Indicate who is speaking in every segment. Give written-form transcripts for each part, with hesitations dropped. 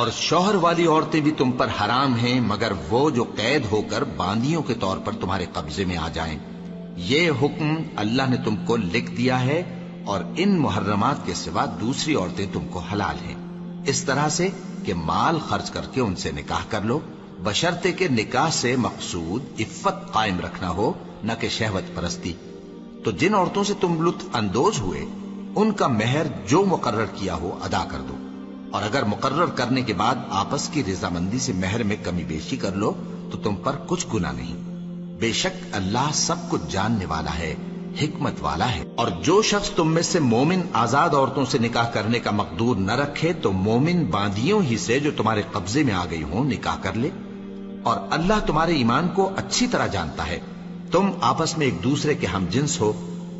Speaker 1: اور شوہر والی عورتیں بھی تم پر حرام ہیں مگر وہ جو قید ہو کر باندیوں کے طور پر تمہارے قبضے میں آ جائیں۔ یہ حکم اللہ نے تم کو لکھ دیا ہے، اور ان محرمات کے سوا دوسری عورتیں تم کو حلال ہیں، اس طرح سے کہ مال خرچ کر کے ان سے نکاح کر لو، بشرطے کہ نکاح سے مقصود عفت قائم رکھنا ہو، نہ کہ شہوت پرستی۔ تو جن عورتوں سے تم لطف اندوز ہوئے ان کا مہر جو مقرر کیا ہو ادا کر دو، اور اگر مقرر کرنے کے بعد آپس کی رضامندی سے مہر میں کمی بیشی کر لو تو تم پر کچھ گناہ نہیں۔ بے شک اللہ سب کچھ جاننے والا ہے، حکمت والا ہے۔ اور جو شخص تم میں سے مومن آزاد عورتوں سے نکاح کرنے کا مقدور نہ رکھے تو مومن باندیوں ہی سے جو تمہارے قبضے میں آ گئی ہوں نکاح کر لے، اور اللہ تمہارے ایمان کو اچھی طرح جانتا ہے۔ تم آپس میں ایک دوسرے کے ہم جنس ہو،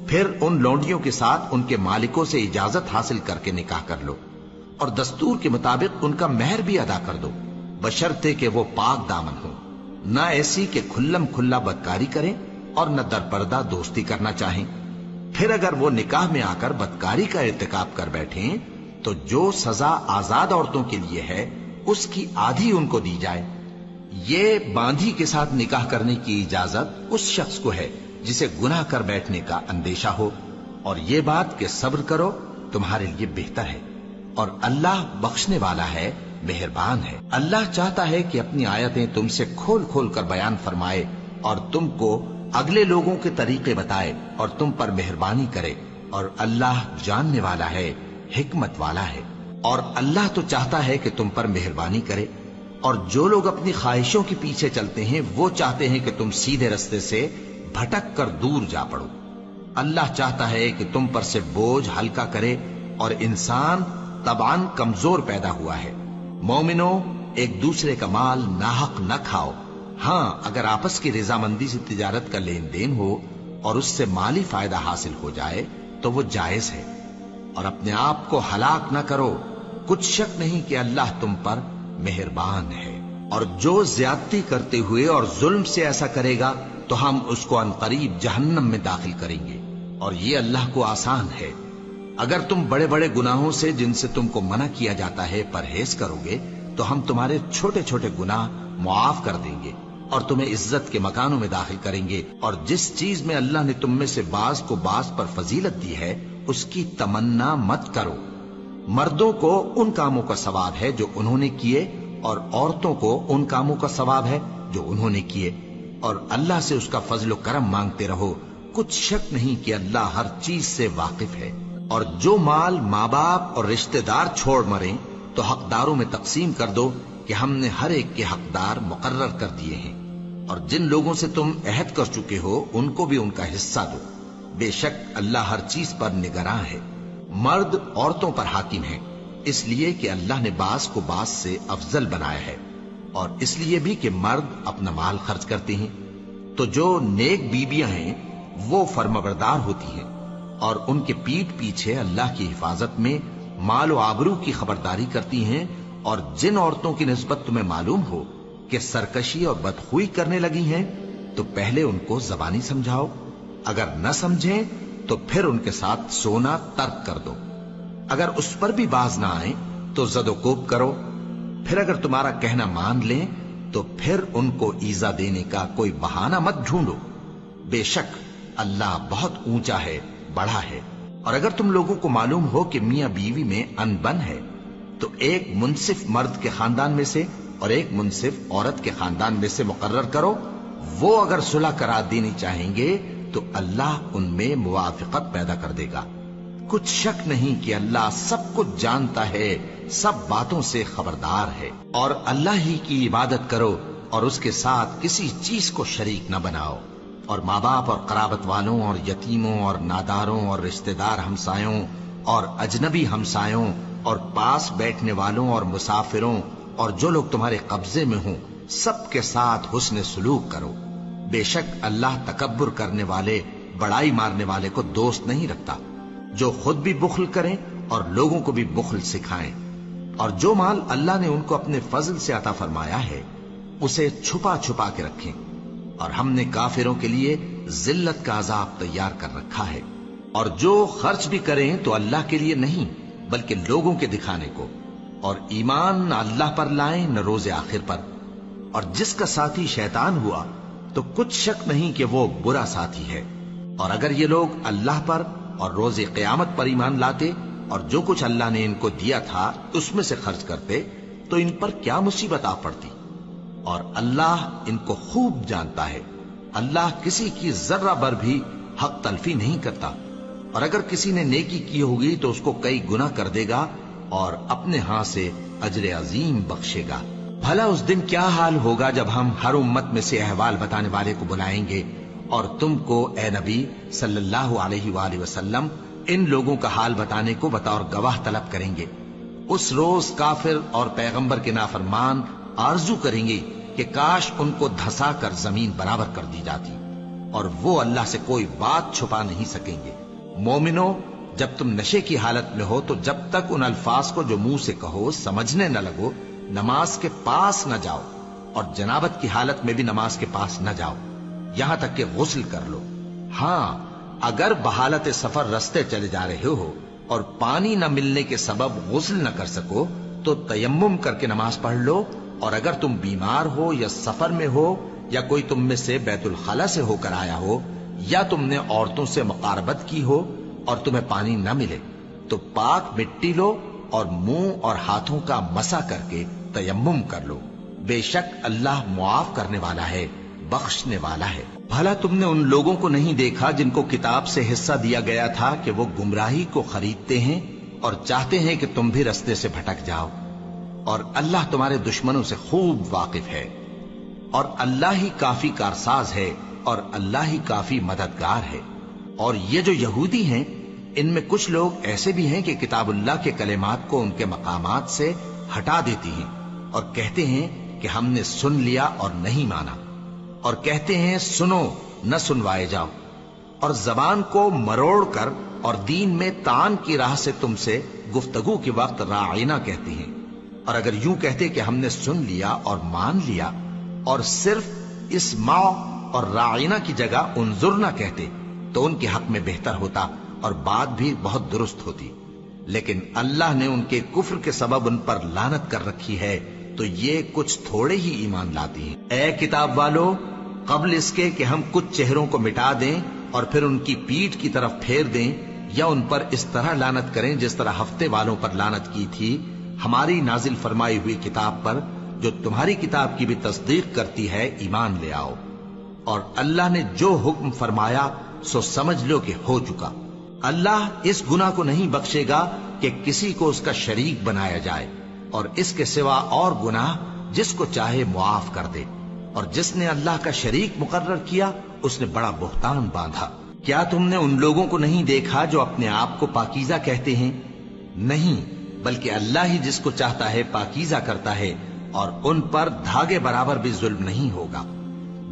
Speaker 1: پھر ان لونڈیوں کے ساتھ ان کے مالکوں سے اجازت حاصل کر کے نکاح کر لو، اور دستور کے مطابق ان کا مہر بھی ادا کر دو، بشرطے کہ وہ پاک دامن ہو، نہ ایسی کہ کھلم کھلا بدکاری کریں اور نہ درپردہ دوستی کرنا چاہیں۔ پھر اگر وہ نکاح میں آ کر بدکاری کا ارتکاب کر بیٹھیں تو جو سزا آزاد عورتوں کے لیے ہے اس کی آدھی ان کو دی جائے۔ یہ باندھی کے ساتھ نکاح کرنے کی اجازت اس شخص کو ہے جسے گناہ کر بیٹھنے کا اندیشہ ہو، اور یہ بات کہ صبر کرو تمہارے لیے بہتر ہے، اور اللہ بخشنے والا ہے، مہربان ہے۔ اللہ چاہتا ہے کہ اپنی آیتیں تم سے کھول کھول کر بیان فرمائے اور تم کو اگلے لوگوں کے طریقے بتائے اور تم پر مہربانی کرے، اور اللہ جاننے والا ہے، حکمت والا ہے۔ اور اللہ تو چاہتا ہے کہ تم پر مہربانی کرے، اور جو لوگ اپنی خواہشوں کے پیچھے چلتے ہیں وہ چاہتے ہیں کہ تم سیدھے رستے سے بھٹک کر دور جا پڑو۔ اللہ چاہتا ہے کہ تم پر سے بوجھ ہلکا کرے، اور انسان طبعاً کمزور پیدا ہوا ہے۔ مومنوں، ایک دوسرے کا مال ناحق نہ کھاؤ، ہاں اگر آپس کی رضامندی سے تجارت کا لین دین ہو اور اس سے مالی فائدہ حاصل ہو جائے تو وہ جائز ہے، اور اپنے آپ کو ہلاک نہ کرو، کچھ شک نہیں کہ اللہ تم پر مہربان ہے۔ اور جو زیادتی کرتے ہوئے اور ظلم سے ایسا کرے گا تو ہم اس کو عنقریب جہنم میں داخل کریں گے، اور یہ اللہ کو آسان ہے۔ اگر تم بڑے بڑے گناہوں سے جن سے تم کو منع کیا جاتا ہے پرہیز کرو گے تو ہم تمہارے چھوٹے چھوٹے گناہ معاف کر دیں گے اور تمہیں عزت کے مکانوں میں داخل کریں گے۔ اور جس چیز میں اللہ نے تم میں سے بعض کو بعض پر فضیلت دی ہے اس کی تمنا مت کرو۔ مردوں کو ان کاموں کا ثواب ہے جو انہوں نے کیے، اور عورتوں کو ان کاموں کا ثواب ہے جو انہوں نے کیے، اور اللہ سے اس کا فضل و کرم مانگتے رہو، کچھ شک نہیں کہ اللہ ہر چیز سے واقف ہے۔ اور جو مال ماں باپ اور رشتہ دار چھوڑ مریں تو حقداروں میں تقسیم کر دو کہ ہم نے ہر ایک کے حقدار مقرر کر دیے ہیں، اور جن لوگوں سے تم عہد کر چکے ہو ان کو بھی ان کا حصہ دو، بے شک اللہ ہر چیز پر نگراں ہے۔ مرد عورتوں پر حاکم ہیں، اس لیے کہ اللہ نے بعض کو بعض سے افضل بنایا ہے، اور اس لیے بھی کہ مرد اپنا مال خرچ کرتے ہیں۔ تو جو نیک بیویاں ہیں وہ فرمانبردار ہوتی ہیں، اور ان کے پیٹھ پیچھے اللہ کی حفاظت میں مال و آبرو کی خبرداری کرتی ہیں۔ اور جن عورتوں کی نسبت تمہیں معلوم ہو کہ سرکشی اور بدخوئی کرنے لگی ہیں تو پہلے ان کو زبانی سمجھاؤ، اگر نہ سمجھیں تو پھر ان کے ساتھ سونا ترک کر دو۔ اگر اس پر بھی باز نہ آئیں تو زد و کوب کرو، پھر اگر تمہارا کہنا مان لیں تو پھر ان کو ایذا دینے کا کوئی بہانہ مت ڈھونڈو، بے شک اللہ بہت اونچا ہے، بڑا ہے۔ اور اگر تم لوگوں کو معلوم ہو کہ میاں بیوی میں انبن ہے تو ایک منصف مرد کے خاندان میں سے اور ایک منصف عورت کے خاندان میں سے مقرر کرو، وہ اگر صلح کرا دینی چاہیں گے تو اللہ ان میں موافقت پیدا کر دے گا۔ کچھ شک نہیں کہ اللہ سب کچھ جانتا ہے، سب باتوں سے خبردار ہے۔ اور اللہ ہی کی عبادت کرو اور اس کے ساتھ کسی چیز کو شریک نہ بناؤ، اور ماں باپ اور قرابت والوں اور یتیموں اور ناداروں اور رشتہ دار ہمسایوں اور اجنبی ہمسایوں اور پاس بیٹھنے والوں اور مسافروں اور جو لوگ تمہارے قبضے میں ہوں سب کے ساتھ حسن سلوک کرو، بے شک اللہ تکبر کرنے والے، بڑائی مارنے والے کو دوست نہیں رکھتا۔ جو خود بھی بخل کریں اور لوگوں کو بھی بخل سکھائیں، اور جو مال اللہ نے ان کو اپنے فضل سے عطا فرمایا ہے اسے چھپا چھپا کے رکھیں، اور ہم نے کافروں کے لیے ذلت کا عذاب تیار کر رکھا ہے۔ اور جو خرچ بھی کریں تو اللہ کے لیے نہیں بلکہ لوگوں کے دکھانے کو، اور ایمان نہ اللہ پر لائیں نہ روز آخر پر، اور جس کا ساتھی شیطان ہوا تو کچھ شک نہیں کہ وہ برا ساتھی ہے۔ اور اگر یہ لوگ اللہ پر اور روز قیامت پر ایمان لاتے اور جو کچھ اللہ نے ان کو دیا تھا اس میں سے خرچ کرتے تو ان پر کیا مصیبت آ پڑتی، اور اللہ ان کو خوب جانتا ہے۔ اللہ کسی کی ذرہ بر بھی حق تلفی نہیں کرتا، اور اگر کسی نے نیکی کی ہوگی تو اس کو کئی گنا کر دے گا اور اپنے ہاں سے اجر عظیم بخشے گا۔ بھلا اس دن کیا حال ہوگا جب ہم ہر امت میں سے احوال بتانے والے کو بلائیں گے اور تم کو اے نبی صلی اللہ علیہ وآلہ وسلم ان لوگوں کا حال بتانے کو بطور گواہ طلب کریں گے۔ اس روز کافر اور پیغمبر کے نافرمان آرزو کریں گے کہ کاش ان کو دھسا کر زمین برابر کر دی جاتی، اور وہ اللہ سے کوئی بات چھپا نہیں سکیں گے۔ مومنو، جب تم نشے کی حالت میں ہو تو جب تک ان الفاظ کو جو منہ سے کہو سمجھنے نہ لگو نماز کے پاس نہ جاؤ، اور جنابت کی حالت میں بھی نماز کے پاس نہ جاؤ یہاں تک کہ غسل کر لو۔ ہاں، اگر بحالت سفر رستے چلے جا رہے ہو اور پانی نہ ملنے کے سبب غسل نہ کر سکو تو تیمم کر کے نماز پڑھ لو، اور اگر تم بیمار ہو یا سفر میں ہو یا کوئی تم میں سے بیت الخلا سے ہو کر آیا ہو یا تم نے عورتوں سے مقاربت کی ہو اور تمہیں پانی نہ ملے تو پاک مٹی لو اور منہ اور ہاتھوں کا مسح کر کے تیمم کر لو۔ بے شک اللہ معاف کرنے والا ہے، بخشنے والا ہے۔ بھلا تم نے ان لوگوں کو نہیں دیکھا جن کو کتاب سے حصہ دیا گیا تھا کہ وہ گمراہی کو خریدتے ہیں اور چاہتے ہیں کہ تم بھی رستے سے بھٹک جاؤ، اور اللہ تمہارے دشمنوں سے خوب واقف ہے، اور اللہ ہی کافی کارساز ہے اور اللہ ہی کافی مددگار ہے۔ اور یہ جو یہودی ہیں ان میں کچھ لوگ ایسے بھی ہیں کہ کتاب اللہ کے کلمات کو ان کے مقامات سے ہٹا دیتی ہیں اور کہتے ہیں کہ ہم نے سن لیا اور نہیں مانا، اور کہتے ہیں سنو نہ سنوائے جاؤ، اور زبان کو مروڑ کر اور دین میں طعن کی راہ سے تم سے گفتگو کے وقت راعینا کہتی ہیں۔ اور اگر یوں کہتے کہ ہم نے سن لیا اور مان لیا اور صرف اسمع اور راعینا کی جگہ انظرنا کہتے تو ان کے حق میں بہتر ہوتا اور بات بھی بہت درست ہوتی، لیکن اللہ نے ان کے کفر کے سبب ان پر لعنت کر رکھی ہے تو یہ کچھ تھوڑے ہی ایمان لاتی ہیں۔ اے کتاب والو، قبل اس کے کہ ہم کچھ چہروں کو مٹا دیں اور پھر ان کی پیٹھ کی طرف پھیر دیں یا ان پر اس طرح لعنت کریں جس طرح ہفتے والوں پر لعنت کی تھی، ہماری نازل فرمائی ہوئی کتاب پر جو تمہاری کتاب کی بھی تصدیق کرتی ہے ایمان لے آؤ، اور اللہ نے جو حکم فرمایا سو سمجھ لو کہ ہو چکا۔ اللہ اس گناہ کو نہیں بخشے گا کہ کسی کو اس کا شریک بنایا جائے، اور اس کے سوا اور گناہ جس کو چاہے معاف کر دے، اور جس نے اللہ کا شریک مقرر کیا اس نے بڑا بہتان باندھا۔ کیا تم نے ان لوگوں کو نہیں دیکھا جو اپنے آپ کو پاکیزہ کہتے ہیں؟ نہیں، بلکہ اللہ ہی جس کو چاہتا ہے پاکیزہ کرتا ہے، اور ان پر دھاگے برابر بھی ظلم نہیں ہوگا۔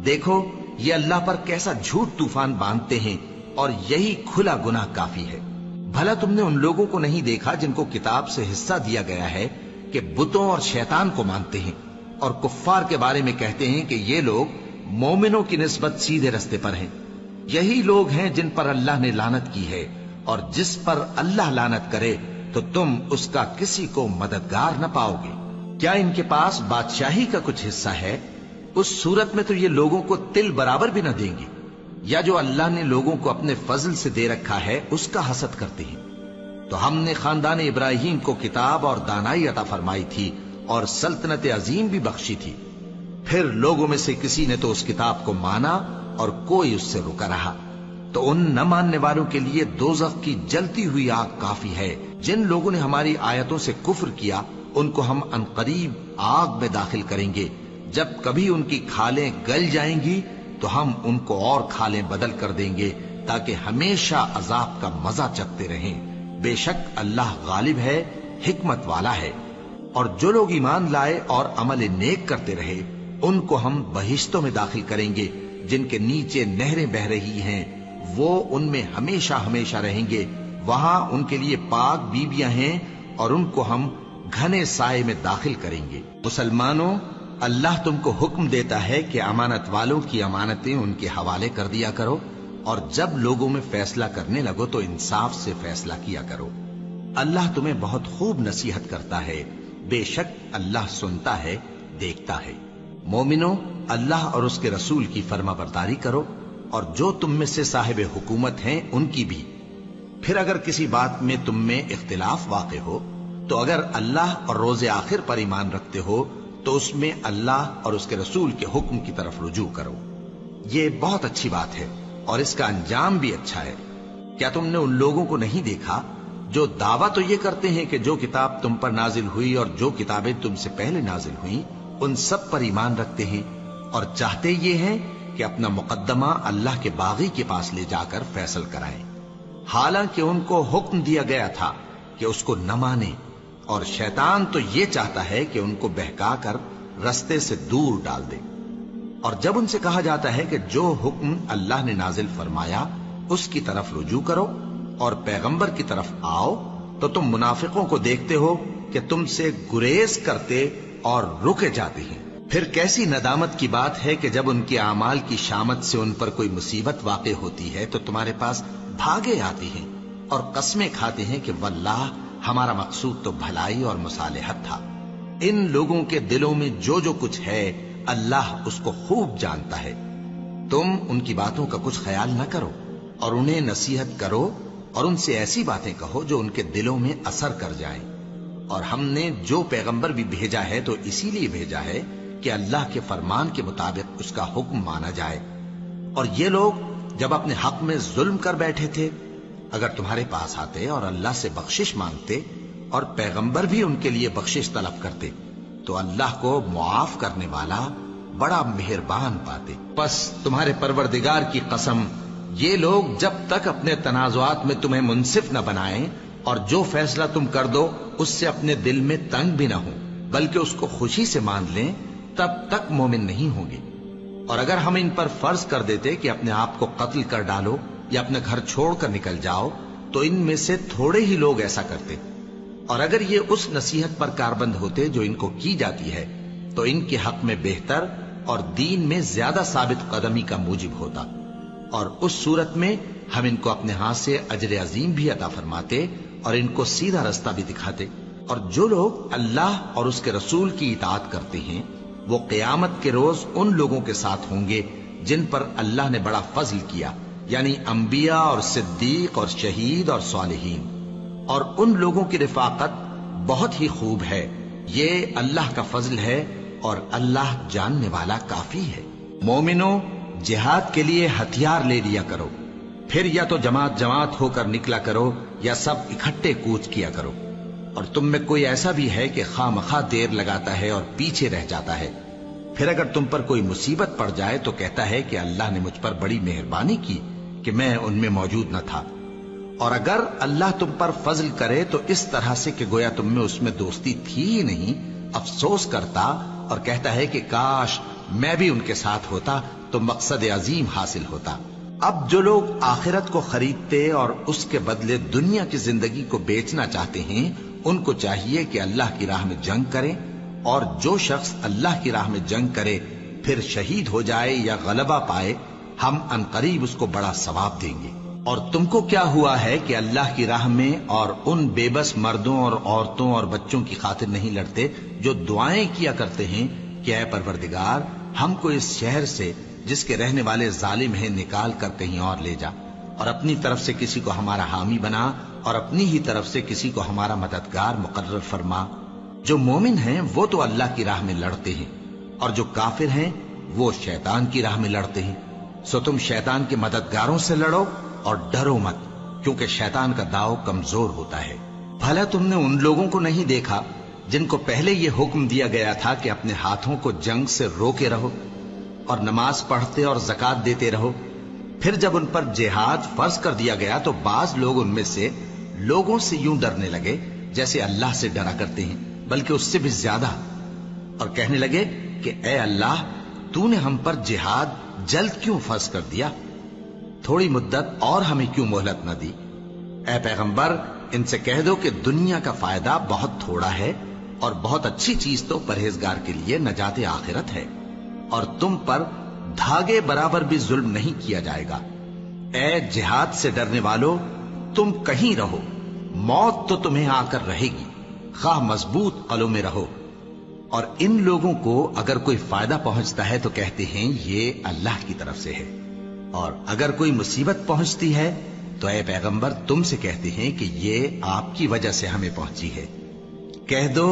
Speaker 1: دیکھو یہ اللہ پر کیسا جھوٹ طوفان باندھتے ہیں، اور یہی کھلا گناہ کافی ہے۔ بھلا تم نے ان لوگوں کو نہیں دیکھا جن کو کتاب سے حصہ دیا گیا ہے کہ بتوں اور شیطان کو مانتے ہیں، اور کفار کے بارے میں کہتے ہیں کہ یہ لوگ مومنوں کی نسبت سیدھے رستے پر ہیں۔ یہی لوگ ہیں جن پر اللہ نے لعنت کی ہے، اور جس پر اللہ لعنت کرے تو تم اس کا کسی کو مددگار نہ پاؤ گے۔ کیا ان کے پاس بادشاہی کا کچھ حصہ ہے؟ اس صورت میں تو یہ لوگوں کو تل برابر بھی نہ دیں گے، یا جو اللہ نے لوگوں کو اپنے فضل سے دے رکھا ہے اس کا حسد کرتے ہیں۔ تو ہم نے خاندان ابراہیم کو کتاب اور دانائی عطا فرمائی تھی اور سلطنت عظیم بھی بخشی تھی، پھر لوگوں میں سے کسی نے تو اس کتاب کو مانا اور کوئی اس سے رکا رہا، تو ان نہ ماننے والوں کے لیے دوزخ کی جلتی ہوئی آگ کافی ہے۔ جن لوگوں نے ہماری آیتوں سے کفر کیا ان کو ہم عنقریب آگ میں داخل کریں گے، جب کبھی ان کی کھالیں گل جائیں گی تو ہم ان کو اور کھالیں بدل کر دیں گے تاکہ ہمیشہ عذاب کا مزہ چکھتے رہیں۔ بے شک اللہ غالب ہے، حکمت والا ہے۔ اور جو لوگ ایمان لائے اور عمل نیک کرتے رہے ان کو ہم بہشتوں میں داخل کریں گے جن کے نیچے نہریں بہ رہی ہیں، وہ ان میں ہمیشہ ہمیشہ رہیں گے۔ وہاں ان کے لیے پاک بیویاں ہیں اور ان کو ہم گھنے سائے میں داخل کریں گے۔ مسلمانوں، اللہ تم کو حکم دیتا ہے کہ امانت والوں کی امانتیں ان کے حوالے کر دیا کرو، اور جب لوگوں میں فیصلہ کرنے لگو تو انصاف سے فیصلہ کیا کرو۔ اللہ تمہیں بہت خوب نصیحت کرتا ہے، بے شک اللہ سنتا ہے، دیکھتا ہے۔ مومنو، اللہ اور اس کے رسول کی فرما برداری کرو، اور جو تم میں سے صاحب حکومت ہیں ان کی بھی۔ پھر اگر کسی بات میں تم میں اختلاف واقع ہو تو اگر اللہ اور روز آخر پر ایمان رکھتے ہو تو اس میں اللہ اور اس کے رسول کے حکم کی طرف رجوع کرو۔ یہ بہت اچھی بات ہے اور اس کا انجام بھی اچھا ہے۔ کیا تم نے ان لوگوں کو نہیں دیکھا جو دعویٰ تو یہ کرتے ہیں کہ جو کتاب تم پر نازل ہوئی اور جو کتابیں تم سے پہلے نازل ہوئیں ان سب پر ایمان رکھتے ہیں، اور چاہتے یہ ہیں کہ اپنا مقدمہ اللہ کے باغی کے پاس لے جا کر فیصل کرائیں، حالانکہ ان کو حکم دیا گیا تھا کہ اس کو نہ مانیں، اور شیطان تو یہ چاہتا ہے کہ ان کو بہکا کر رستے سے دور ڈال دے۔ اور جب ان سے کہا جاتا ہے کہ جو حکم اللہ نے نازل فرمایا اس کی طرف رجوع کرو اور پیغمبر کی طرف آؤ، تو تم منافقوں کو دیکھتے ہو کہ تم سے گریز کرتے اور رکے جاتے ہیں۔ پھر کیسی ندامت کی بات ہے کہ جب ان کے اعمال کی شامت سے ان پر کوئی مصیبت واقع ہوتی ہے تو تمہارے پاس بھاگے آتے ہیں اور قسمیں کھاتے ہیں کہ واللہ ہمارا مقصود تو بھلائی اور مصالحت تھا۔ ان لوگوں کے دلوں میں جو جو کچھ ہے اللہ اس کو خوب جانتا ہے۔ تم ان کی باتوں کا کچھ خیال نہ کرو اور انہیں نصیحت کرو اور ان سے ایسی باتیں کہو جو ان کے دلوں میں اثر کر جائیں۔ اور ہم نے جو پیغمبر بھی بھیجا ہے تو اسی لیے بھیجا ہے کہ اللہ کے فرمان کے مطابق اس کا حکم مانا جائے۔ اور یہ لوگ جب اپنے حق میں ظلم کر بیٹھے تھے، اگر تمہارے پاس آتے اور اللہ سے بخشش مانگتے اور پیغمبر بھی ان کے لیے بخشش طلب کرتے تو اللہ کو معاف کرنے والا بڑا مہربان پاتے۔ پس تمہارے پروردگار کی قسم، یہ لوگ جب تک اپنے تنازعات میں تمہیں منصف نہ بنائیں اور جو فیصلہ تم کر دو اس سے اپنے دل میں تنگ بھی نہ ہو بلکہ اس کو خوشی سے مان لیں، تب تک مومن نہیں ہوں گے۔ اور اگر ہم ان پر فرض کر دیتے کہ اپنے آپ کو قتل کر ڈالو یا اپنے گھر چھوڑ کر نکل جاؤ تو ان میں سے تھوڑے ہی لوگ ایسا کرتے، اور اگر یہ اس نصیحت پر کاربند ہوتے جو ان کو کی جاتی ہے تو ان کے حق میں بہتر اور دین میں زیادہ ثابت قدمی کا موجب ہوتا، اور اس صورت میں ہم ان کو اپنے ہاتھ سے اجر عظیم بھی عطا فرماتے اور ان کو سیدھا رستہ بھی دکھاتے۔ اور جو لوگ اللہ اور اس کے رسول کی اطاعت کرتے ہیں وہ قیامت کے روز ان لوگوں کے ساتھ ہوں گے جن پر اللہ نے بڑا فضل کیا، یعنی انبیاء اور صدیق اور شہید اور صالحین، اور ان لوگوں کی رفاقت بہت ہی خوب ہے۔ یہ اللہ کا فضل ہے اور اللہ جاننے والا کافی ہے۔ مومنو، جہاد کے لیے ہتھیار لے لیا کرو، پھر یا تو جماعت جماعت ہو کر نکلا کرو یا سب اکٹھے کوچ کیا کرو۔ اور تم میں کوئی ایسا بھی ہے کہ خواہ مخواہ دیر لگاتا ہے اور پیچھے رہ جاتا ہے، پھر اگر تم پر کوئی مصیبت پڑ جائے تو کہتا ہے کہ اللہ نے مجھ پر بڑی مہربانی کی کہ میں ان میں موجود نہ تھا۔ اور اگر اللہ تم پر فضل کرے تو اس طرح سے کہ گویا تم میں اس میں دوستی تھی ہی نہیں، افسوس کرتا اور کہتا ہے کہ کاش میں بھی ان کے ساتھ ہوتا تو مقصد عظیم حاصل ہوتا۔ اب جو لوگ آخرت کو خریدتے اور اس کے بدلے دنیا کی زندگی کو بیچنا چاہتے ہیں ان کو چاہیے کہ اللہ کی راہ میں جنگ کریں، اور جو شخص اللہ کی راہ میں جنگ کرے پھر شہید ہو جائے یا غلبہ پائے ہم عنقریب اس کو بڑا ثواب دیں گے۔ اور تم کو کیا ہوا ہے کہ اللہ کی راہ میں اور ان بے بس مردوں اور عورتوں اور بچوں کی خاطر نہیں لڑتے جو دعائیں کیا کرتے ہیں کہ اے پروردگار ہم کو اس شہر سے جس کے رہنے والے ظالم ہیں نکال کر کہیں اور لے جا، اور اپنی طرف سے کسی کو ہمارا حامی بنا اور اپنی ہی طرف سے کسی کو ہمارا مددگار مقرر فرما۔ جو مومن ہیں وہ تو اللہ کی راہ میں لڑتے ہیں اور جو کافر ہیں وہ شیطان کی راہ میں لڑتے ہیں، سو تم شیطان کے مددگاروں سے لڑو اور ڈرو مت، کیونکہ شیطان کا داؤ کمزور ہوتا ہے۔ بھلا تم نے ان لوگوں کو نہیں دیکھا جن کو پہلے یہ حکم دیا گیا تھا کہ اپنے ہاتھوں کو جنگ سے روکے رہو اور نماز پڑھتے اور زکوٰۃ دیتے رہو، پھر جب ان پر جہاد فرض کر دیا گیا تو بعض لوگ ان میں سے لوگوں سے یوں ڈرنے لگے جیسے اللہ سے ڈرا کرتے ہیں بلکہ اس سے بھی زیادہ، اور کہنے لگے کہ اے اللہ تو نے ہم پر جہاد جلد کیوں فرض کر دیا، تھوڑی مدت اور ہمیں کیوں مہلت نہ دی۔ اے پیغمبر ان سے کہہ دو کہ دنیا کا فائدہ بہت تھوڑا ہے اور بہت اچھی چیز تو پرہیزگار کے لیے نجات آخرت ہے، اور تم پر دھاگے برابر بھی ظلم نہیں کیا جائے گا۔ اے جہاد سے ڈرنے والو، تم کہیں رہو، موت تو تمہیں آ کر رہے گی، خواہ مضبوط قلعوں میں رہو، اور ان لوگوں کو اگر کوئی فائدہ پہنچتا ہے تو کہتے ہیں یہ اللہ کی طرف سے ہے، اور اگر کوئی مصیبت پہنچتی ہے تو اے پیغمبر تم سے کہتے ہیں کہ یہ آپ کی وجہ سے ہمیں پہنچی ہے۔ کہہ دو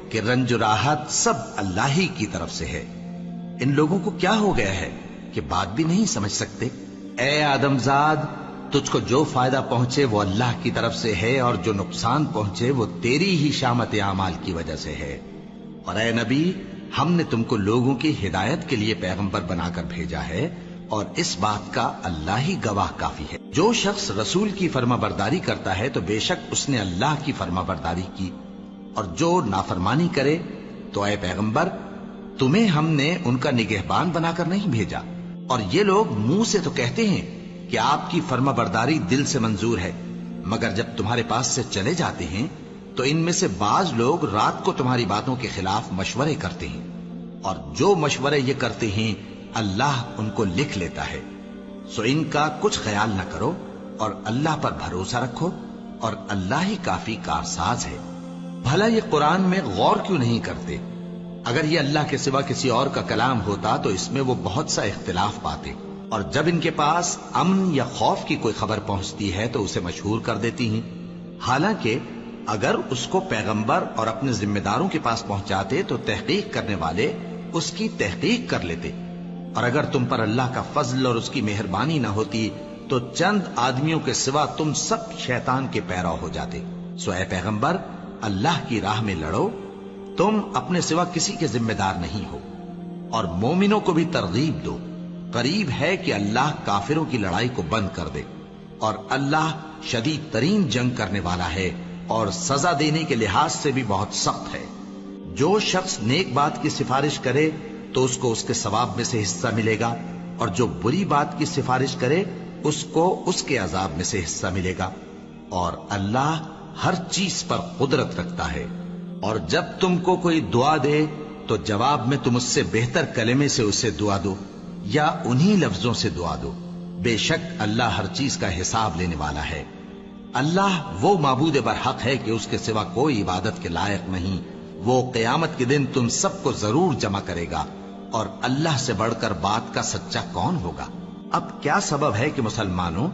Speaker 1: کہ رنج و راحت سب اللہ ہی کی طرف سے ہے۔ ان لوگوں کو کیا ہو گیا ہے کہ بات بھی نہیں سمجھ سکتے؟ اے آدمزاد، تجھ کو جو فائدہ پہنچے وہ اللہ کی طرف سے ہے، اور جو نقصان پہنچے وہ تیری ہی شامت اعمال کی وجہ سے ہے۔ اور اے نبی، ہم نے تم کو لوگوں کی ہدایت کے لیے پیغمبر بنا کر بھیجا ہے، اور اس بات کا اللہ ہی گواہ کافی ہے۔ جو شخص رسول کی فرما برداری کرتا ہے تو بے شک اس نے اللہ کی فرما برداری کی، اور جو نافرمانی کرے تو اے پیغمبر تمہیں ہم نے ان کا نگہبان بنا کر نہیں بھیجا۔ اور یہ لوگ منہ سے تو کہتے ہیں کہ آپ کی فرما برداری دل سے منظور ہے، مگر جب تمہارے پاس سے چلے جاتے ہیں تو ان میں سے بعض لوگ رات کو تمہاری باتوں کے خلاف مشورے کرتے ہیں، اور جو مشورے یہ کرتے ہیں اللہ ان کو لکھ لیتا ہے۔ سو ان کا کچھ خیال نہ کرو اور اللہ پر بھروسہ رکھو، اور اللہ ہی کافی کارساز ہے۔ بھلا یہ قرآن میں غور کیوں نہیں کرتے؟ اگر یہ اللہ کے سوا کسی اور کا کلام ہوتا تو اس میں وہ بہت سا اختلاف پاتے، اور جب ان کے پاس امن یا خوف کی کوئی خبر پہنچتی ہے تو اسے مشہور کر دیتی ہیں، حالانکہ اگر اس کو پیغمبر اور اپنے ذمہ داروں کے پاس پہنچاتے تو تحقیق کرنے والے اس کی تحقیق کر لیتے، اور اگر تم پر اللہ کا فضل اور اس کی مہربانی نہ ہوتی تو چند آدمیوں کے سوا تم سب شیطان کے پیرو ہو جاتے۔ سو اے پیغمبر، اللہ کی راہ میں لڑو، تم اپنے سوا کسی کے ذمہ دار نہیں ہو، اور مومنوں کو بھی ترغیب دو۔ قریب ہے کہ اللہ کافروں کی لڑائی کو بند کر دے، اور اللہ شدید ترین جنگ کرنے والا ہے اور سزا دینے کے لحاظ سے بھی بہت سخت ہے۔ جو شخص نیک بات کی سفارش کرے تو اس کو اس کے ثواب میں سے حصہ ملے گا، اور جو بری بات کی سفارش کرے اس کو اس کے عذاب میں سے حصہ ملے گا، اور اللہ ہر چیز پر قدرت رکھتا ہے۔ اور جب تم کو کوئی دعا دے تو جواب میں تم اس سے بہتر کلمے سے اسے دعا دو، یا انہی لفظوں سے دعا دو، بے شک اللہ ہر چیز کا حساب لینے والا ہے۔ اللہ وہ معبود برحق ہے کہ اس کے سوا کوئی عبادت کے لائق نہیں۔ وہ قیامت کے دن تم سب کو ضرور جمع کرے گا، اور اللہ سے بڑھ کر بات کا سچا کون ہوگا؟ اب کیا سبب ہے کہ مسلمانوں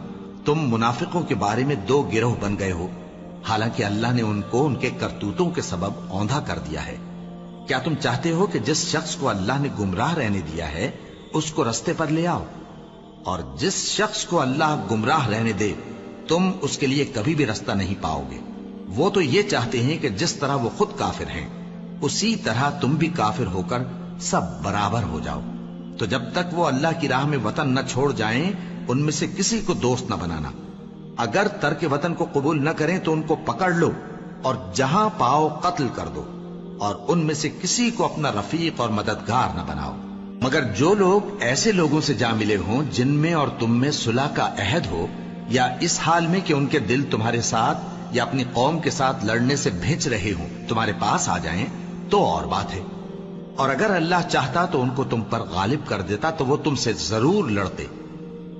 Speaker 1: تم منافقوں کے بارے میں دو گروہ بن گئے ہو، حالانکہ اللہ نے ان کو ان کے کرتوتوں کے سبب اوندھا کر دیا ہے؟ کیا تم چاہتے ہو کہ جس شخص کو اللہ نے گمراہ رہنے دیا ہے اس کو رستے پر لے آؤ، اور جس شخص کو اللہ گمراہ رہنے دے تم اس کے لیے کبھی بھی رستہ نہیں پاؤ گے؟ وہ تو یہ چاہتے ہیں کہ جس طرح وہ خود کافر ہیں اسی طرح تم بھی کافر ہو کر سب برابر ہو جاؤ۔ تو جب تک وہ اللہ کی راہ میں وطن نہ چھوڑ جائیں ان میں سے کسی کو دوست نہ بنانا۔ اگر ترک وطن کو قبول نہ کریں تو ان کو پکڑ لو اور جہاں پاؤ قتل کر دو، اور ان میں سے کسی کو اپنا رفیق اور مددگار نہ بناؤ، مگر جو لوگ ایسے لوگوں سے جا ملے ہوں جن میں اور تم میں صلح کا عہد ہو، یا اس حال میں کہ ان کے دل تمہارے ساتھ یا اپنی قوم کے ساتھ لڑنے سے بھج رہے ہوں تمہارے پاس آ جائیں تو اور بات ہے، اور اگر اللہ چاہتا تو ان کو تم پر غالب کر دیتا تو وہ تم سے ضرور لڑتے۔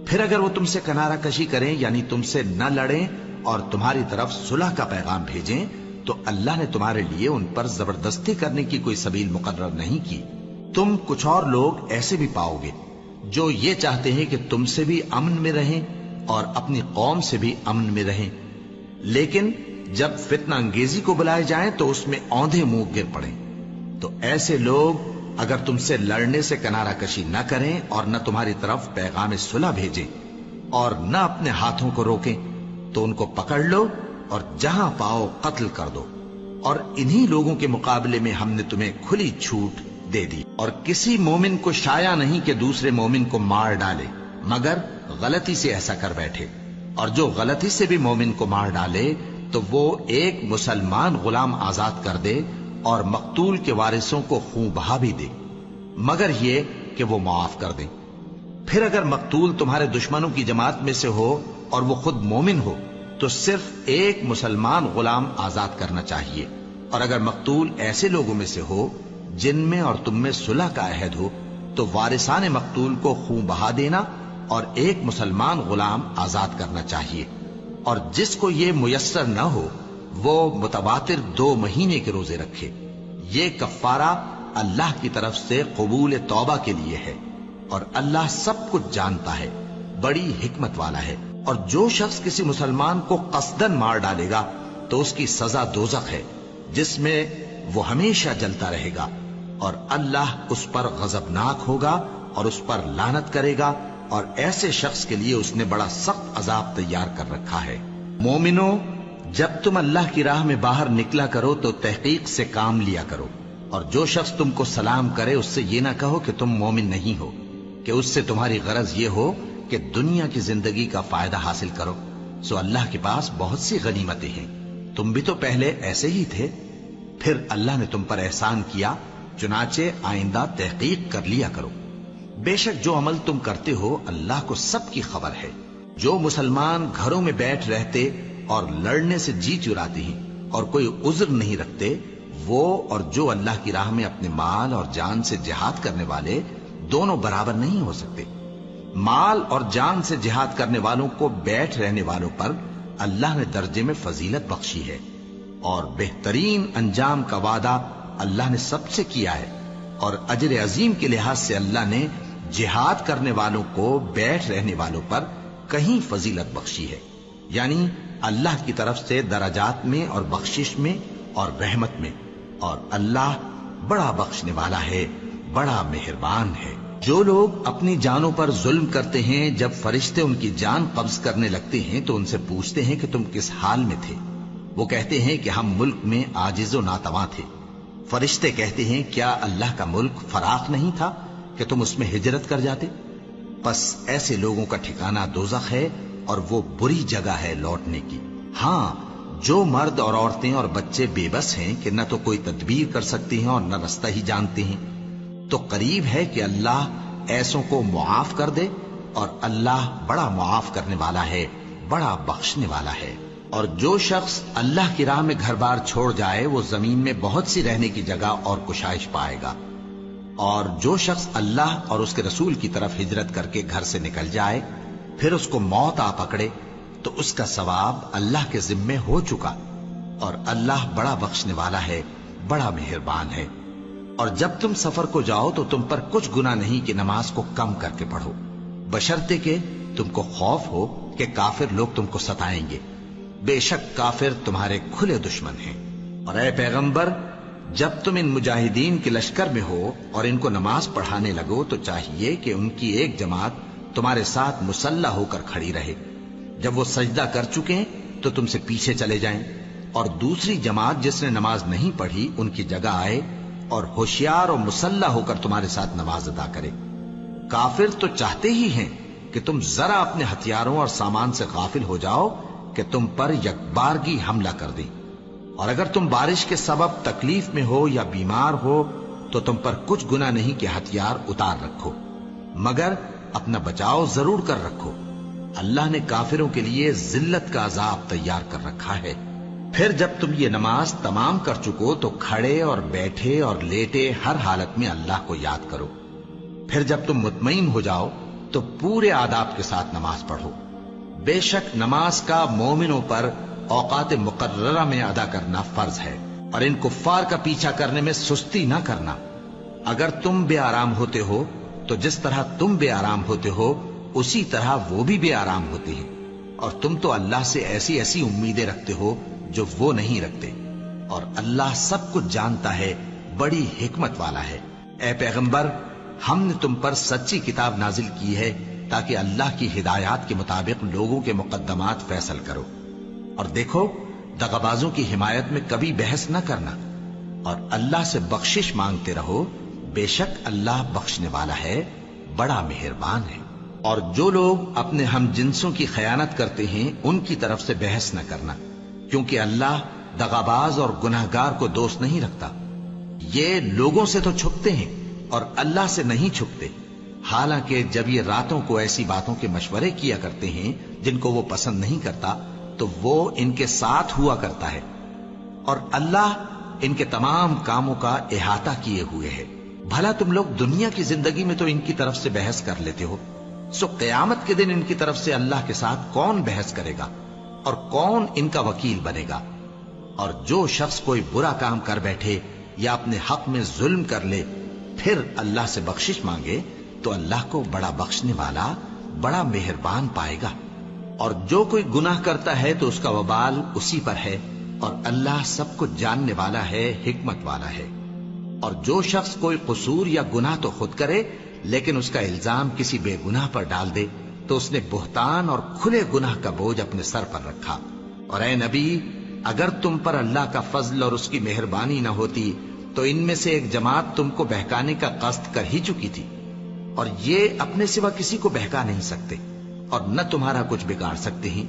Speaker 1: پھر اگر وہ تم سے کنارہ کشی کریں یعنی تم سے نہ لڑیں اور تمہاری طرف صلح کا پیغام بھیجیں تو اللہ نے تمہارے لیے ان پر زبردستی کرنے کی کوئی سبیل مقرر نہیں کی۔ تم کچھ اور لوگ ایسے بھی پاؤ گے جو یہ چاہتے ہیں کہ تم سے بھی امن میں رہیں اور اپنی قوم سے بھی امن میں رہیں، لیکن جب فتنہ انگیزی کو بلائے جائیں تو اس میں اوندھے منہ گر پڑیں۔ تو ایسے لوگ اگر تم سے لڑنے سے کنارہ کشی نہ کریں اور نہ تمہاری طرف پیغام صلح بھیجیں اور نہ اپنے ہاتھوں کو روکیں تو ان کو پکڑ لو اور جہاں پاؤ قتل کر دو، اور انہی لوگوں کے مقابلے میں ہم نے تمہیں کھلی چھوٹ دے دی، اور کسی مومن کو شایع نہیں کہ دوسرے مومن کو مار ڈالے مگر غلطی سے ایسا کر بیٹھے، اور جو غلطی سے بھی مومن کو مار ڈالے تو وہ ایک مسلمان غلام آزاد کر دے اور مقتول کے وارثوں کو خون بہا بھی دے، مگر یہ کہ وہ معاف کر دیں۔ پھر اگر مقتول تمہارے دشمنوں کی جماعت میں سے ہو اور وہ خود مومن ہو تو صرف ایک مسلمان غلام آزاد کرنا چاہیے، اور اگر مقتول ایسے لوگوں میں سے ہو جن میں اور تم میں صلح کا عہد ہو تو وارثان مقتول کو خون بہا دینا اور ایک مسلمان غلام آزاد کرنا چاہیے، اور جس کو یہ میسر نہ ہو وہ متواتر 2 مہینے کے روزے رکھے۔ یہ کفارہ اللہ کی طرف سے قبول توبہ کے لیے ہے، اور اللہ سب کچھ جانتا ہے، بڑی حکمت والا ہے۔ اور جو شخص کسی مسلمان کو قصدن مار ڈالے گا تو اس کی سزا دوزخ ہے، جس میں وہ ہمیشہ جلتا رہے گا، اور اللہ اس پر غضبناک ہوگا اور اس پر لعنت کرے گا، اور ایسے شخص کے لیے اس نے بڑا سخت عذاب تیار کر رکھا ہے۔ مومنو، جب تم اللہ کی راہ میں باہر نکلا کرو تو تحقیق سے کام لیا کرو، اور جو شخص تم کو سلام کرے اس سے یہ نہ کہو کہ تم مومن نہیں ہو، کہ اس سے تمہاری غرض یہ ہو کہ دنیا کی زندگی کا فائدہ حاصل کرو۔ سو اللہ کے پاس بہت سی غنیمتیں ہیں، تم بھی تو پہلے ایسے ہی تھے، پھر اللہ نے تم پر احسان کیا، چنانچہ آئندہ تحقیق کر لیا کرو۔ بے شک جو عمل تم کرتے ہو اللہ کو سب کی خبر ہے۔ جو مسلمان گھروں میں بیٹھ رہتے اور لڑنے سے جی چراتے ہیں اور کوئی عذر نہیں رکھتے، وہ اور جو اللہ کی راہ میں اپنے مال اور جان سے جہاد کرنے والے دونوں برابر نہیں ہو سکتے۔ مال اور جان سے جہاد کرنے والوں کو بیٹھ رہنے والوں پر اللہ نے درجے میں فضیلت بخشی ہے، اور بہترین انجام کا وعدہ اللہ نے سب سے کیا ہے، اور اجر عظیم کے لحاظ سے اللہ نے جہاد کرنے والوں کو بیٹھ رہنے والوں پر کہیں فضیلت بخشی ہے، یعنی اللہ کی طرف سے درجات میں اور بخشش میں اور رحمت میں، اور اللہ بڑا بخشنے والا ہے، بڑا مہربان ہے۔ جو لوگ اپنی جانوں پر ظلم کرتے ہیں، جب فرشتے ان کی جان قبض کرنے لگتے ہیں تو ان سے پوچھتے ہیں کہ تم کس حال میں تھے؟ وہ کہتے ہیں کہ ہم ملک میں عاجز و ناتواں تھے۔ فرشتے کہتے ہیں کیا اللہ کا ملک فراخ نہیں تھا کہ تم اس میں ہجرت کر جاتے؟ پس ایسے لوگوں کا ٹھکانہ دوزخ ہے، اور وہ بری جگہ ہے لوٹنے کی۔ ہاں، جو مرد اور عورتیں اور بچے بے بس ہیں کہ نہ تو کوئی تدبیر کر سکتے ہیں اور نہ رستہ ہی جانتے ہیں، تو قریب ہے کہ اللہ ایسوں کو معاف کر دے، اور اللہ بڑا معاف کرنے والا ہے، بڑا بخشنے والا ہے۔ اور جو شخص اللہ کی راہ میں گھر بار چھوڑ جائے وہ زمین میں بہت سی رہنے کی جگہ اور کشائش پائے گا، اور جو شخص اللہ اور اس کے رسول کی طرف ہجرت کر کے گھر سے نکل جائے پھر اس کو موت آ پکڑے تو اس کا ثواب اللہ کے ذمے ہو چکا، اور اللہ بڑا بخشنے والا ہے، بڑا مہربان ہے۔ اور جب تم سفر کو جاؤ تو تم پر کچھ گناہ نہیں کہ نماز کو کم کر کے پڑھو، بشرطے کہ تم کو خوف ہو کہ کافر لوگ تم کو ستائیں گے، بے شک کافر تمہارے کھلے دشمن ہیں۔ اور اے پیغمبر، جب تم ان مجاہدین کے لشکر میں ہو اور ان کو نماز پڑھانے لگو تو چاہیے کہ ان کی ایک جماعت تمہارے ساتھ مسلح ہو کر کھڑی رہے، جب وہ سجدہ کر چکیں تو تم سے پیچھے چلے جائیں، اور دوسری جماعت جس نے نماز نہیں پڑھی ان کی جگہ آئے اور ہوشیار اور مسلح ہو کر تمہارے ساتھ نماز ادا کرے۔ کافر تو چاہتے ہی ہیں کہ تم ذرا اپنے ہتھیاروں اور سامان سے غافل ہو جاؤ کہ تم پر یکبارگی حملہ کر دیں، اور اگر تم بارش کے سبب تکلیف میں ہو یا بیمار ہو تو تم پر کچھ گناہ نہیں کہ ہتھیار اتار رکھو، مگر اپنا بچاؤ ضرور کر رکھو۔ اللہ نے کافروں کے لیے ذلت کا عذاب تیار کر رکھا ہے۔ پھر جب تم یہ نماز تمام کر چکو تو کھڑے اور بیٹھے اور لیٹے ہر حالت میں اللہ کو یاد کرو۔ پھر جب تم مطمئن ہو جاؤ تو پورے آداب کے ساتھ نماز پڑھو۔ بے شک نماز کا مومنوں پر اوقات مقررہ میں ادا کرنا فرض ہے، اور ان کفار کا پیچھا کرنے میں سستی نہ کرنا۔ اگر تم بے آرام ہوتے ہو تو جس طرح تم بے آرام ہوتے ہو اسی طرح وہ بھی بے آرام ہوتے ہیں، اور تم تو اللہ سے ایسی ایسی امیدیں رکھتے ہو جو وہ نہیں رکھتے، اور اللہ سب کچھ جانتا ہے، بڑی حکمت والا ہے۔ اے پیغمبر، ہم نے تم پر سچی کتاب نازل کی ہے تاکہ اللہ کی ہدایات کے مطابق لوگوں کے مقدمات فیصل کرو، اور دیکھو دغابازوں کی حمایت میں کبھی بحث نہ کرنا، اور اللہ سے بخشش مانگتے رہو، بے شک اللہ بخشنے والا ہے، بڑا مہربان ہے۔ اور جو لوگ اپنے ہم جنسوں کی خیانت کرتے ہیں ان کی طرف سے بحث نہ کرنا، کیونکہ اللہ دغاباز اور گناہگار کو دوست نہیں رکھتا۔ یہ لوگوں سے تو چھپتے ہیں اور اللہ سے نہیں چھپتے، حالانکہ جب یہ راتوں کو ایسی باتوں کے مشورے کیا کرتے ہیں جن کو وہ پسند نہیں کرتا تو وہ ان کے ساتھ ہوا کرتا ہے، اور اللہ ان کے تمام کاموں کا احاطہ کیے ہوئے ہے۔ بھلا تم لوگ دنیا کی زندگی میں تو ان کی طرف سے بحث کر لیتے ہو، سو قیامت کے دن ان کی طرف سے اللہ کے ساتھ کون بحث کرے گا اور کون ان کا وکیل بنے گا؟ اور جو شخص کوئی برا کام کر بیٹھے یا اپنے حق میں ظلم کر لے پھر اللہ سے بخشش مانگے تو اللہ کو بڑا بخشنے والا بڑا مہربان پائے گا. اور جو کوئی گناہ کرتا ہے تو اس کا وبال اسی پر ہے، اور اللہ سب کچھ جاننے والا ہے، حکمت والا ہے. اور جو شخص کوئی قصور یا گناہ تو خود کرے لیکن اس کا الزام کسی بے گناہ پر ڈال دے تو اس نے بہتان اور کھلے گناہ کا بوجھ اپنے سر پر رکھا. اور اے نبی، اگر تم پر اللہ کا فضل اور اس کی مہربانی نہ ہوتی تو ان میں سے ایک جماعت تم کو بہکانے کا قصد کر ہی چکی تھی، اور یہ اپنے سوا کسی کو بہکا نہیں سکتے اور نہ تمہارا کچھ بگاڑ سکتے ہیں.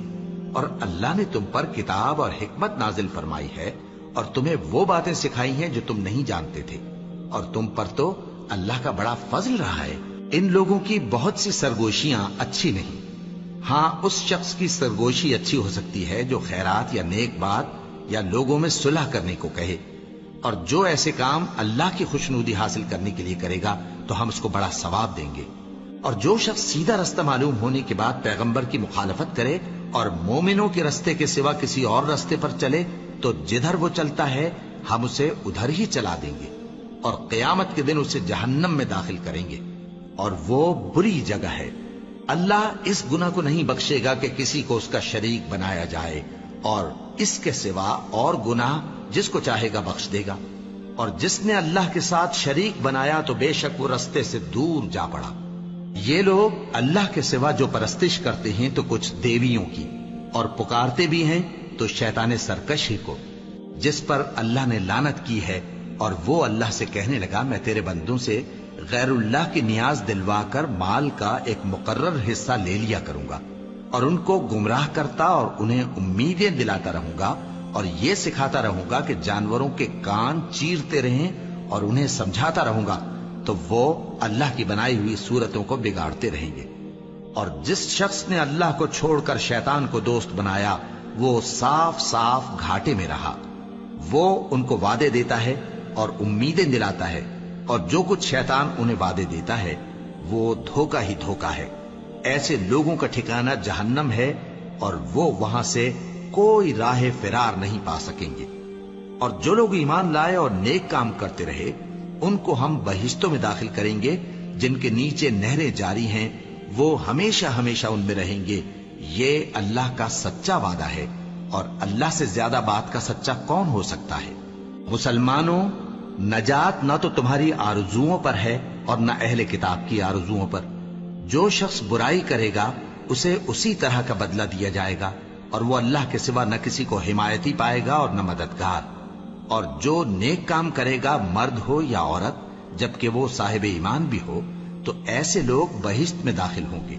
Speaker 1: اور اللہ نے تم پر کتاب اور حکمت نازل فرمائی ہے اور تمہیں وہ باتیں سکھائی ہیں جو تم نہیں جانتے تھے، اور تم پر تو اللہ کا بڑا فضل رہا ہے. ان لوگوں کی بہت سی سرگوشیاں اچھی نہیں. ہاں، اس شخص کی سرگوشی اچھی ہو سکتی ہے جو خیرات یا نیک بات یا لوگوں میں صلح کرنے کو کہے، اور جو ایسے کام اللہ کی خوشنودی حاصل کرنے کے لیے کرے گا تو ہم اس کو بڑا ثواب دیں گے. اور جو شخص سیدھا رستہ معلوم ہونے کے بعد پیغمبر کی مخالفت کرے اور مومنوں کے رستے کے سوا کسی اور رستے پر چلے تو جدھر وہ چلتا ہے ہم اسے ادھر ہی چلا دیں گے، اور قیامت کے دن اسے جہنم میں داخل کریں گے، اور وہ بری جگہ ہے. اللہ اس گناہ کو نہیں بخشے گا کہ کسی کو اس کا شریک بنایا جائے، اور اس کے سوا اور گناہ جس کو چاہے گا بخش دے گا. اور جس نے اللہ کے ساتھ شریک بنایا تو بے شک وہ رستے سے دور جا پڑا. یہ لوگ اللہ کے سوا جو پرستش کرتے ہیں تو کچھ دیویوں کی، اور پکارتے بھی ہیں تو شیطان سرکش ہی کو، جس پر اللہ نے لعنت کی ہے. اور وہ اللہ سے کہنے لگا، میں تیرے بندوں سے غیر اللہ کی نیاز دلوا کر مال کا ایک مقرر حصہ لے لیا کروں گا، اور ان کو گمراہ کرتا اور انہیں امیدیں دلاتا رہوں گا، اور یہ سکھاتا رہوں گا کہ جانوروں کے کان چیرتے رہیں، اور انہیں سمجھاتا رہوں گا تو وہ اللہ کی بنائی ہوئی صورتوں کو بگاڑتے رہیں گے. اور جس شخص نے اللہ کو چھوڑ کر شیطان کو دوست بنایا وہ صاف صاف گھاٹے میں رہا. وہ ان کو وعدے دیتا ہے اور امیدیں دلاتا ہے، اور جو کچھ شیطان انہیں وعدے دیتا ہے وہ دھوکہ ہی دھوکہ ہے. ایسے لوگوں کا ٹھکانہ جہنم ہے، اور وہ وہاں سے کوئی راہ فرار نہیں پا سکیں گے. اور جو لوگ ایمان لائے اور نیک کام کرتے رہے ان کو ہم بہشتوں میں داخل کریں گے جن کے نیچے نہریں جاری ہیں، وہ ہمیشہ ہمیشہ ان میں رہیں گے. یہ اللہ کا سچا وعدہ ہے، اور اللہ سے زیادہ بات کا سچا کون ہو سکتا ہے. مسلمانوں، نجات نہ تو تمہاری آرزوؤں پر ہے اور نہ اہل کتاب کی آرزوؤں پر. جو شخص برائی کرے گا اسے اسی طرح کا بدلہ دیا جائے گا، اور وہ اللہ کے سوا نہ کسی کو حمایتی پائے گا اور نہ مددگار. اور جو نیک کام کرے گا، مرد ہو یا عورت، جبکہ وہ صاحب ایمان بھی ہو، تو ایسے لوگ بہشت میں داخل ہوں گے،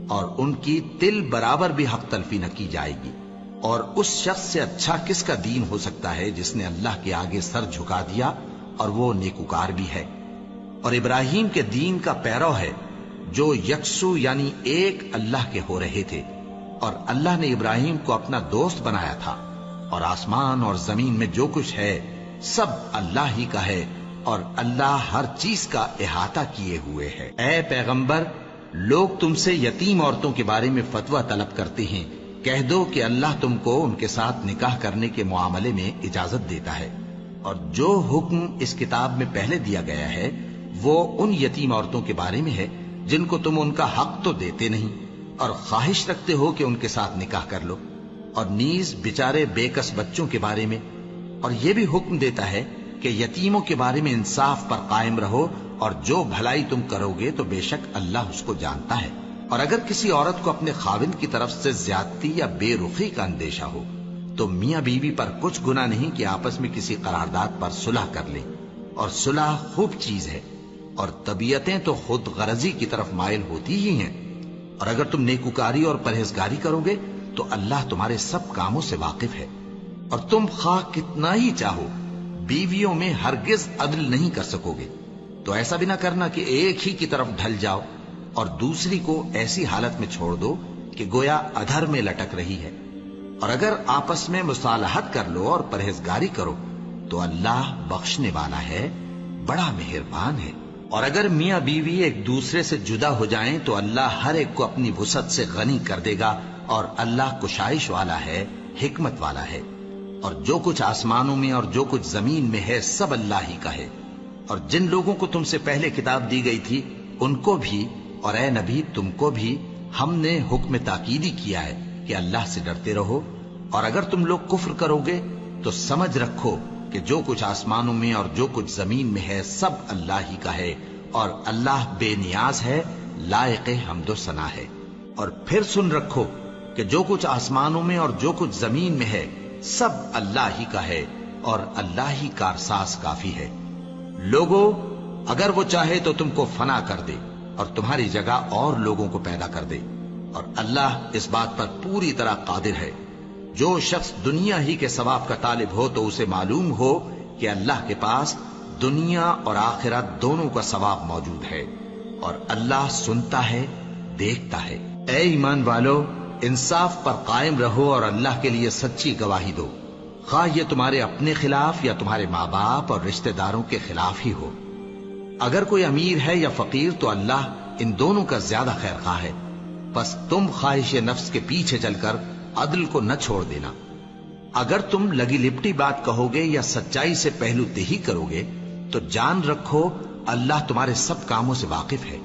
Speaker 1: اور ان کی تل برابر بھی حق تلفی نہ کی جائے گی. اور اس شخص سے اچھا کس کا دین ہو سکتا ہے جس نے اللہ کے آگے سر جھکا دیا اور وہ نیکوکار بھی ہے. اور ابراہیم کے دین کا پیرو ہے جو یکسو یعنی ایک اللہ کے ہو رہے تھے، اور اللہ نے ابراہیم کو اپنا دوست بنایا تھا. اور آسمان اور زمین میں جو کچھ ہے سب اللہ ہی کا ہے، اور اللہ ہر چیز کا احاطہ کیے ہوئے ہے. اے پیغمبر، لوگ تم سے یتیم عورتوں کے بارے میں فتویٰ طلب کرتے ہیں، کہہ دو کہ اللہ تم کو ان کے ساتھ نکاح کرنے کے معاملے میں اجازت دیتا ہے. اور جو حکم اس کتاب میں پہلے دیا گیا ہے وہ ان یتیم عورتوں کے بارے میں ہے جن کو تم ان کا حق تو دیتے نہیں، اور خواہش رکھتے ہو کہ ان کے ساتھ نکاح کر لو. اور نیز بیچارے بے کس بچوں کے بارے میں. اور یہ بھی حکم دیتا ہے کہ یتیموں کے بارے میں انصاف پر قائم رہو، اور جو بھلائی تم کرو گے تو بے شک اللہ اس کو جانتا ہے. اور اگر کسی عورت کو اپنے خاوند کی طرف سے زیادتی یا بے رخی کا اندیشہ ہو تو میاں بیوی پر کچھ گناہ نہیں کہ آپس میں کسی قرارداد پر صلح کر لیں. اور صلح خوب چیز ہے، اور طبیعتیں تو خود غرضی کی طرف مائل ہوتی ہی ہیں. اور اگر تم نیکوکاری اور پرہیزگاری کرو گے تو اللہ تمہارے سب کاموں سے واقف ہے. اور تم خواہ کتنا ہی چاہو بیویوں میں ہرگز عدل نہیں کر سکو گے. تو ایسا بھی نہ کرنا کہ ایک ہی کی طرف ڈھل جاؤ اور دوسری کو ایسی حالت میں چھوڑ دو کہ گویا ادھر میں لٹک رہی ہے. اور اگر آپس میں مصالحت کر لو اور پرہیزگاری کرو تو اللہ بخشنے والا ہے، بڑا مہربان ہے. اور اگر میاں بیوی ایک دوسرے سے جدا ہو جائیں تو اللہ ہر ایک کو اپنی وسعت سے غنی کر دے گا، اور اللہ کشائش والا ہے، حکمت والا ہے. اور جو کچھ آسمانوں میں اور جو کچھ زمین میں ہے سب اللہ ہی کا ہے۔ اور جن لوگوں کو تم سے پہلے کتاب دی گئی تھی ان کو بھی اور اے نبی تم کو بھی ہم نے حکم تاکیدی کیا ہے کہ اللہ سے ڈرتے رہو، اور اگر تم لوگ کفر کرو گے تو سمجھ رکھو کہ جو کچھ آسمانوں میں اور جو کچھ زمین میں ہے سب اللہ ہی کا ہے، اور اللہ بے نیاز ہے، لائق حمد و ثنا ہے۔ اور پھر سن رکھو کہ جو کچھ آسمانوں میں اور جو کچھ زمین میں ہے سب اللہ ہی کا ہے، اور اللہ ہی کارساز کافی ہے۔ لوگو اگر وہ چاہے تو تم کو فنا کر دے اور تمہاری جگہ اور لوگوں کو پیدا کر دے، اور اللہ اس بات پر پوری طرح قادر ہے۔ جو شخص دنیا ہی کے ثواب کا طالب ہو تو اسے معلوم ہو کہ اللہ کے پاس دنیا اور آخرت دونوں کا ثواب موجود ہے، اور اللہ سنتا ہے، دیکھتا ہے۔ اے ایمان والو، انصاف پر قائم رہو اور اللہ کے لیے سچی گواہی دو، خواہ یہ تمہارے اپنے خلاف یا تمہارے ماں باپ اور رشتہ داروں کے خلاف ہی ہو۔ اگر کوئی امیر ہے یا فقیر تو اللہ ان دونوں کا زیادہ خیر خواہ ہے، بس تم خواہش نفس کے پیچھے چل کر عدل کو نہ چھوڑ دینا۔ اگر تم لگی لپٹی بات کہو گے یا سچائی سے پہلو تہی کرو گے تو جان رکھو اللہ تمہارے سب کاموں سے واقف ہے۔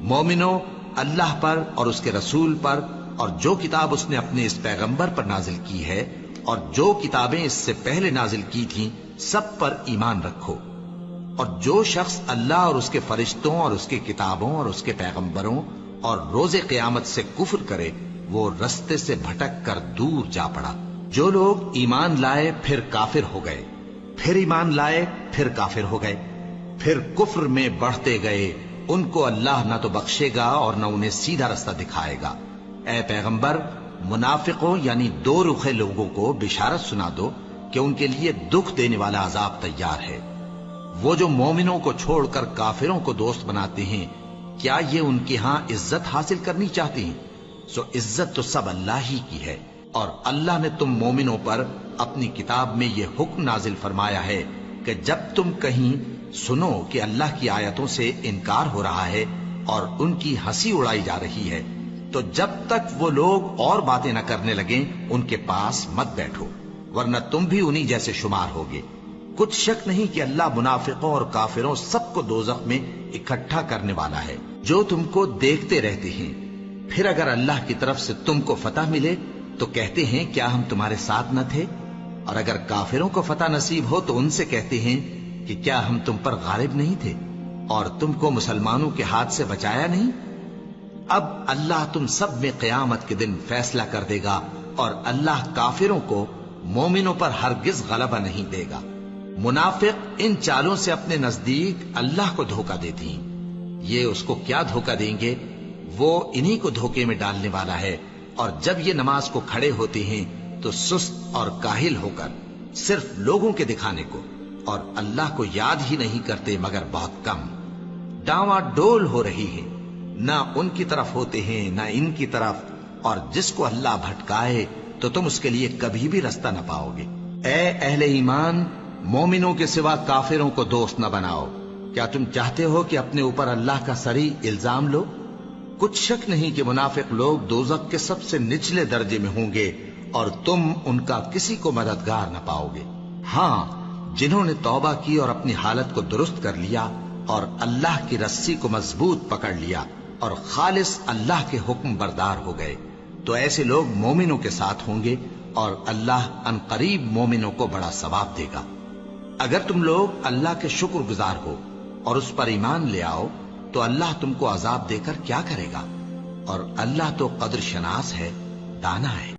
Speaker 1: مومنو، اللہ پر اور اس کے رسول پر اور جو کتاب اس نے اپنے اس پیغمبر پر نازل کی ہے اور جو کتابیں اس سے پہلے نازل کی تھیں سب پر ایمان رکھو۔ اور جو شخص اللہ اور اس کے فرشتوں اور اس کے کتابوں اور اس کے پیغمبروں اور روز قیامت سے کفر کرے وہ رستے سے بھٹک کر دور جا پڑا۔ جو لوگ ایمان لائے پھر کافر ہو گئے، پھر ایمان لائے پھر کافر ہو گئے، پھر کفر میں بڑھتے گئے، ان کو اللہ نہ تو بخشے گا اور نہ انہیں سیدھا رستہ دکھائے گا۔ اے پیغمبر، منافقوں یعنی دو رخے لوگوں کو بشارت سنا دو کہ ان کے لیے دکھ دینے والا عذاب تیار ہے۔ وہ جو مومنوں کو چھوڑ کر کافروں کو دوست بناتے ہیں، کیا یہ ان کے ہاں عزت حاصل کرنی چاہتے ہیں؟ سو عزت تو سب اللہ ہی کی ہے۔ اور اللہ نے تم مومنوں پر اپنی کتاب میں یہ حکم نازل فرمایا ہے کہ جب تم کہیں سنو کہ اللہ کی آیتوں سے انکار ہو رہا ہے اور ان کی ہنسی اڑائی جا رہی ہے تو جب تک وہ لوگ اور باتیں نہ کرنے لگیں ان کے پاس مت بیٹھو، ورنہ تم بھی انہی جیسے شمار ہوگے۔ کچھ شک نہیں کہ اللہ منافقوں اور کافروں سب کو دوزخ میں اکٹھا کرنے والا ہے جو تم کو دیکھتے رہتے ہیں۔ پھر اگر اللہ کی طرف سے تم کو فتح ملے تو کہتے ہیں کیا ہم تمہارے ساتھ نہ تھے، اور اگر کافروں کو فتح نصیب ہو تو ان سے کہتے ہیں کہ کیا ہم تم پر غالب نہیں تھے اور تم کو مسلمانوں کے ہاتھ سے بچایا نہیں۔ اب اللہ تم سب میں قیامت کے دن فیصلہ کر دے گا، اور اللہ کافروں کو مومنوں پر ہرگز غلبہ نہیں دے گا۔ منافق ان چالوں سے اپنے نزدیک اللہ کو دھوکہ دیتی ہیں، یہ اس کو کیا دھوکہ دیں گے، وہ انہی کو دھوکے میں ڈالنے والا ہے۔ اور جب یہ نماز کو کھڑے ہوتے ہیں تو سست اور کاہل ہو کر صرف لوگوں کے دکھانے کو اور اللہ کو یاد ہی نہیں کرتے مگر بہت کم، ڈاواں ڈول ہو رہی ہے، نہ ان کی طرف ہوتے ہیں نہ ان کی طرف، اور جس کو اللہ بھٹکائے تو تم اس کے لیے کبھی بھی رستہ نہ پاؤ گے۔ اے اہل ایمان، مومنوں کے سوا کافروں کو دوست نہ بناؤ۔ کیا تم چاہتے ہو کہ اپنے اوپر اللہ کا صریح الزام لو؟ کچھ شک نہیں کہ منافق لوگ دوزخ کے سب سے نچلے درجے میں ہوں گے اور تم ان کا کسی کو مددگار نہ پاؤ گے۔ ہاں، جنہوں نے توبہ کی اور اپنی حالت کو درست کر لیا اور اللہ کی رسی کو مضبوط پکڑ لیا اور خالص اللہ کے حکم بردار ہو گئے تو ایسے لوگ مومنوں کے ساتھ ہوں گے، اور اللہ ان قریب مومنوں کو بڑا ثواب دے گا۔ اگر تم لوگ اللہ کے شکر گزار ہو اور اس پر ایمان لے آؤ تو اللہ تم کو عذاب دے کر کیا کرے گا، اور اللہ تو قدر شناس ہے، دانا ہے۔